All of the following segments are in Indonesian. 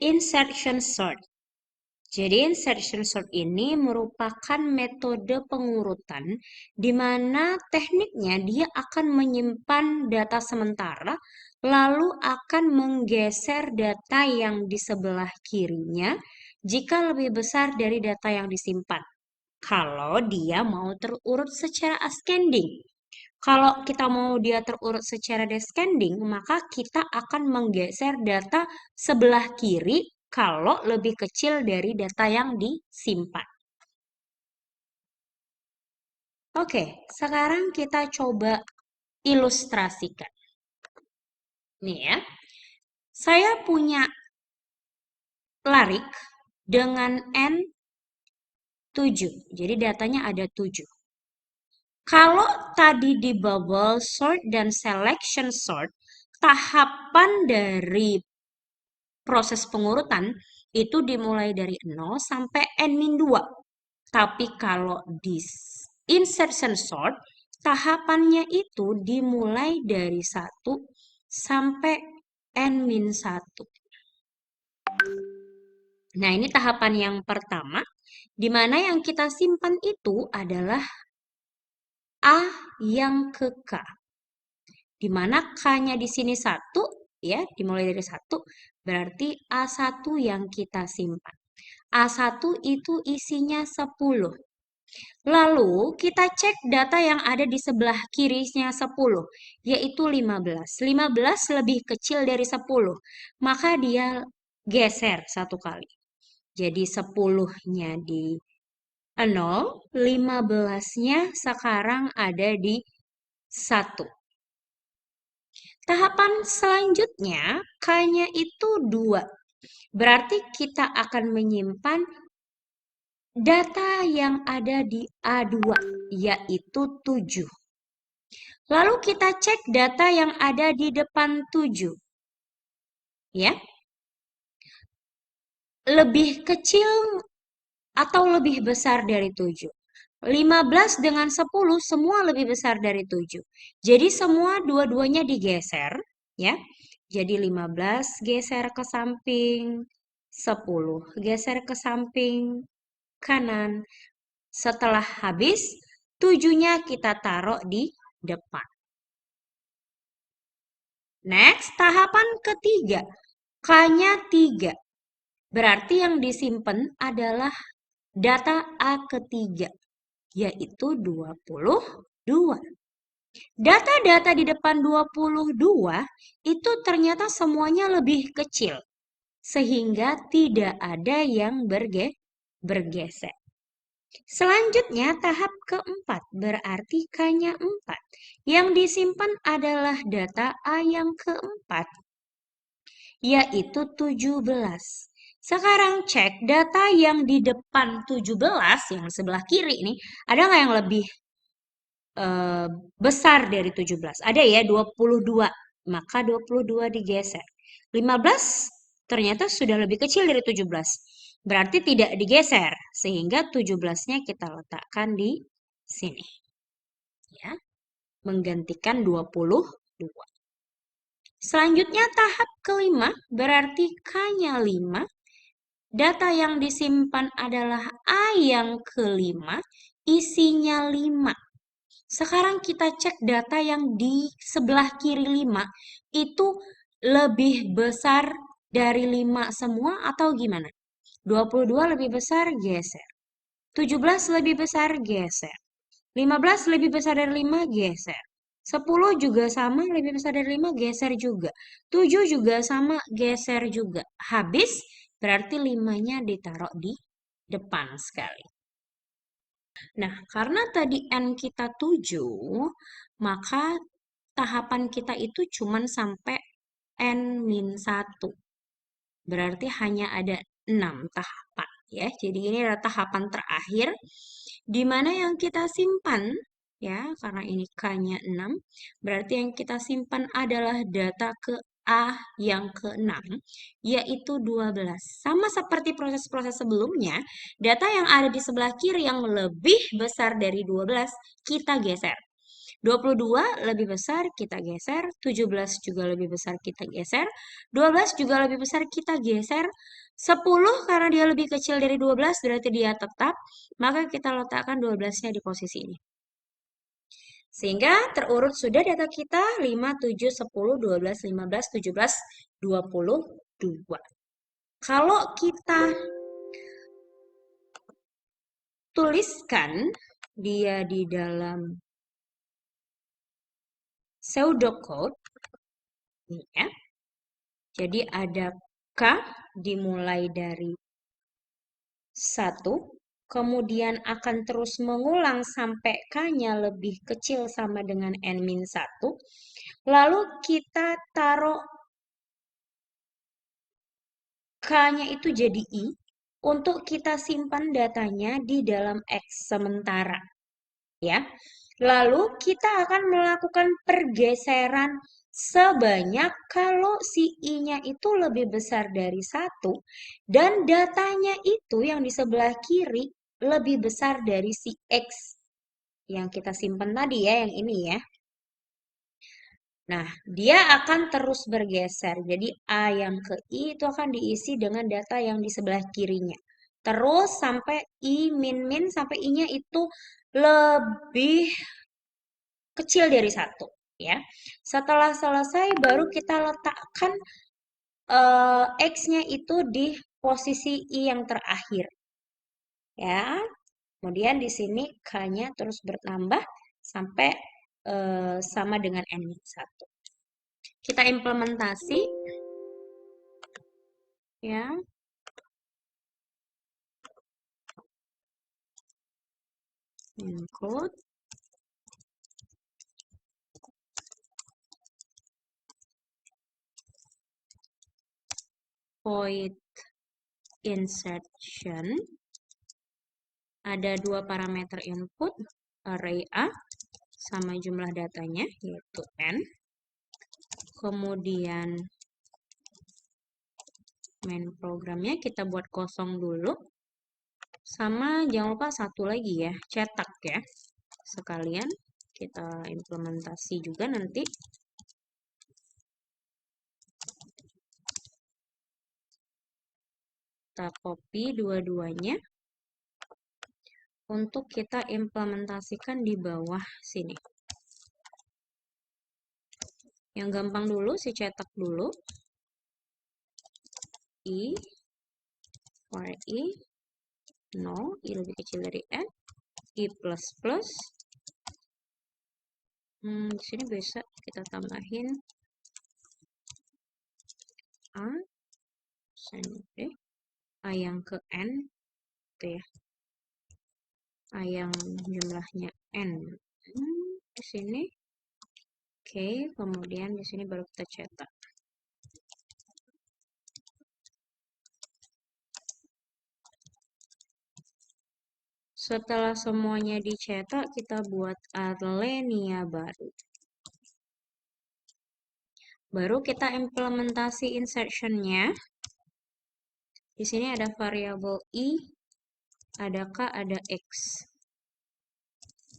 insertion sort. Jadi insertion sort ini merupakan metode pengurutan di mana tekniknya dia akan menyimpan data sementara lalu akan menggeser data yang di sebelah kirinya jika lebih besar dari data yang disimpan. Kalau dia mau terurut secara ascending. Kalau kita mau dia terurut secara descending, maka kita akan menggeser data sebelah kiri kalau lebih kecil dari data yang disimpan. Oke, sekarang kita coba ilustrasikan. Nih ya, saya punya larik dengan N 7. Jadi datanya ada 7. Kalau tadi di bubble sort dan selection sort, tahapan dari proses pengurutan itu dimulai dari 0 sampai N-2. Tapi kalau di insertion sort, tahapannya itu dimulai dari 1 sampai N-1. Nah, ini tahapan yang pertama, di mana yang kita simpan itu adalah A yang ke K. Di mana K-nya di sini 1, ya, dimulai dari 1, berarti A1 yang kita simpan. A1 itu isinya 10. Lalu kita cek data yang ada di sebelah kirinya 10, yaitu 15. 15 lebih kecil dari 10, maka dia geser satu kali. Jadi 10-nya di 0, 15-nya sekarang ada di 1. Tahapan selanjutnya, K-nya itu 2. Berarti kita akan menyimpan data yang ada di A2, yaitu 7. Lalu kita cek data yang ada di depan 7. Ya. Lebih kecil atau lebih besar dari 7. 15 dengan 10 semua lebih besar dari 7. Jadi semua dua-duanya digeser, ya. Jadi 15 geser ke samping, 10 geser ke samping kanan. Setelah habis, 7-nya kita taruh di depan. Next, tahapan ketiga. K-nya 3. Berarti yang disimpan adalah data A ketiga, yaitu 22. Data-data di depan 22 itu ternyata semuanya lebih kecil, sehingga tidak ada yang bergeser. Selanjutnya tahap keempat, berarti K-nya 4. Yang disimpan adalah data A yang keempat, yaitu 17. Sekarang cek data yang di depan 17, yang sebelah kiri ini, ada nggak yang lebih besar dari 17? Ada ya, 22. Maka 22 digeser. 15 ternyata sudah lebih kecil dari 17. Berarti tidak digeser, sehingga 17-nya kita letakkan di sini. Ya, menggantikan 22. Selanjutnya tahap kelima, berarti K-nya 5. Data yang disimpan adalah A yang kelima, isinya 5. Sekarang kita cek data yang di sebelah kiri 5, itu lebih besar dari 5 semua atau gimana? 22 lebih besar, geser. 17 lebih besar, geser. 15 lebih besar dari 5, geser. 10 juga sama, lebih besar dari 5, geser juga. 7 juga sama, geser juga. Habis, berarti 5-nya ditaruh di depan sekali. Nah, karena tadi N kita 7, maka tahapan kita itu cuma sampai N-1. Berarti hanya ada 6 tahapan ya. Jadi ini adalah tahapan terakhir di mana yang kita simpan ya, karena ini K-nya 6, berarti yang kita simpan adalah data ke A yang ke-6, yaitu 12. Sama seperti proses-proses sebelumnya, data yang ada di sebelah kiri yang lebih besar dari 12, kita geser. 22 lebih besar, kita geser. 17 juga lebih besar, kita geser. 12 juga lebih besar, kita geser. 10 karena dia lebih kecil dari 12 berarti dia tetap. Maka kita letakkan 12-nya di posisi ini. Sehingga terurut sudah data kita 5, 7, 10, 12, 15, 17, 22. Kalau kita tuliskan dia di dalam pseudocode, ya. Jadi ada K dimulai dari 1, kemudian akan terus mengulang sampai K-nya lebih kecil sama dengan N-1. Lalu kita taruh K-nya itu jadi I untuk kita simpan datanya di dalam X sementara. Ya. Lalu kita akan melakukan pergeseran sebanyak kalau si I-nya itu lebih besar dari 1 dan datanya itu yang di sebelah kiri lebih besar dari si X yang kita simpan tadi ya, yang ini ya. Nah, dia akan terus bergeser. Jadi A yang ke I itu akan diisi dengan data yang di sebelah kirinya. Terus sampai I min-min sampai I-nya itu lebih kecil dari 1. Ya. Setelah selesai baru kita letakkan X-nya itu di posisi I yang terakhir. Ya. Kemudian di sini K-nya terus bertambah sampai sama dengan N-1. Kita implementasi ya. Include void insertion. Ada dua parameter input, array A sama jumlah datanya yaitu N. Kemudian main programnya kita buat kosong dulu. Sama jangan lupa satu lagi ya, cetak ya. Sekalian kita implementasi juga nanti. Kita copy dua-duanya untuk kita implementasikan di bawah sini. Yang gampang dulu, si cetak dulu. I, for I, no, I lebih kecil dari N, I plus plus. Di sini bisa kita tambahin A, sampai A yang ke N, gitu ya. A yang jumlahnya N. Di sini, oke, kemudian di sini baru kita cetak. Setelah semuanya dicetak, kita buat alinea baru. Baru kita implementasi insertion-nya. Di sini ada variabel I, ada K, ada X.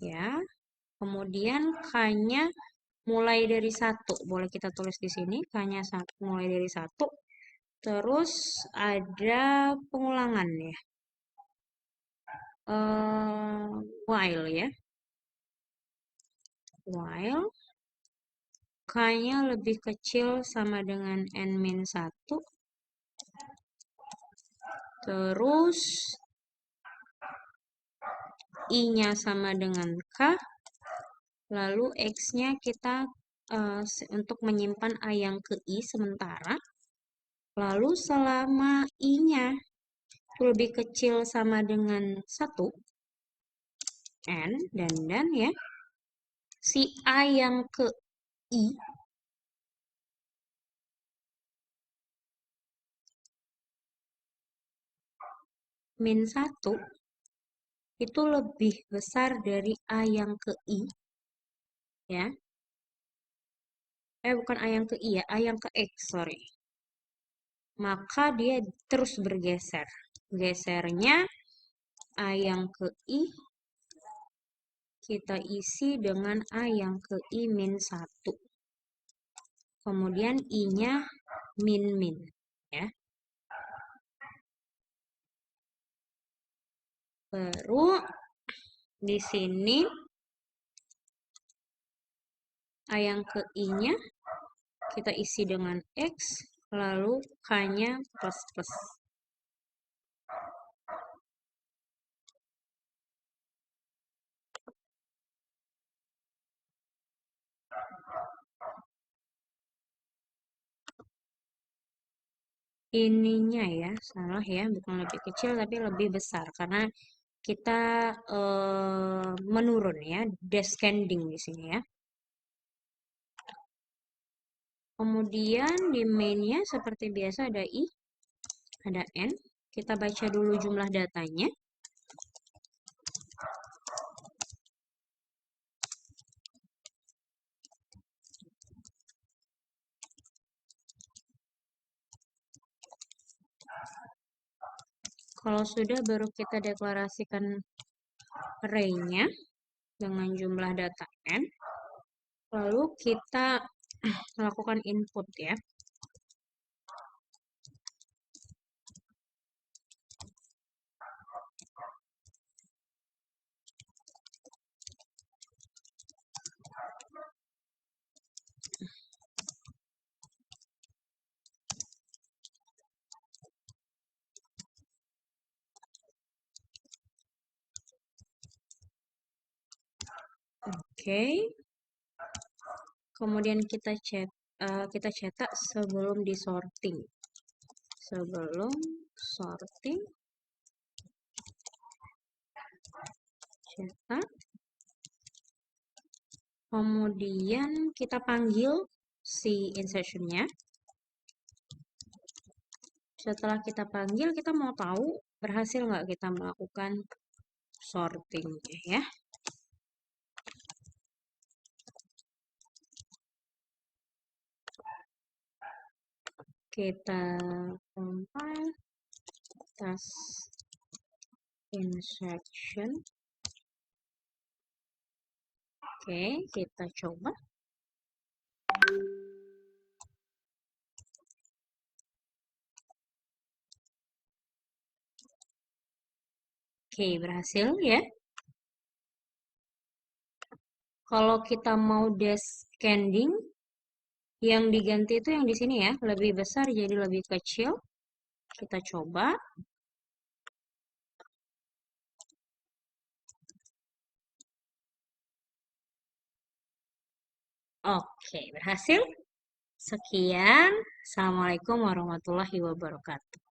Ya. Kemudian K-nya mulai dari 1. Boleh kita tulis di sini, K-nya mulai dari 1. Terus ada pengulangan ya. While ya. While K-nya lebih kecil sama dengan N-1. Terus I-nya sama dengan K. Lalu X-nya kita untuk menyimpan A yang ke I sementara. Lalu selama I-nya lebih kecil sama dengan 1, N, dan ya, si A yang ke I min 1 itu lebih besar dari A yang ke I, ya. Bukan A yang ke I ya, A yang ke X, sorry. Maka dia terus bergeser. Gesernya A yang ke I kita isi dengan A yang ke I-1. Kemudian I-nya min-min. Ya. Baru di sini A yang ke I-nya kita isi dengan X, lalu K-nya plus-plus. Ininya ya, salah ya, bukan lebih kecil tapi lebih besar karena kita menurun ya, descending di sini ya. Kemudian di main-nya seperti biasa ada I, ada N. Kita baca dulu jumlah datanya. Kalau sudah baru kita deklarasikan array-nya dengan jumlah data N. Lalu kita melakukan input ya. Oke. Kemudian kita cetak sebelum disorting. Sebelum sorting, cetak. Kemudian kita panggil si insertion-nya. Setelah kita panggil, kita mau tahu berhasil nggak kita melakukan sorting ya. Kita compile task insertion. Oke, kita coba. Oke, berhasil ya. Kalau kita mau descending, yang diganti itu yang di sini ya, lebih besar jadi lebih kecil. Kita coba. Oke, berhasil. Sekian. Assalamualaikum warahmatullahi wabarakatuh.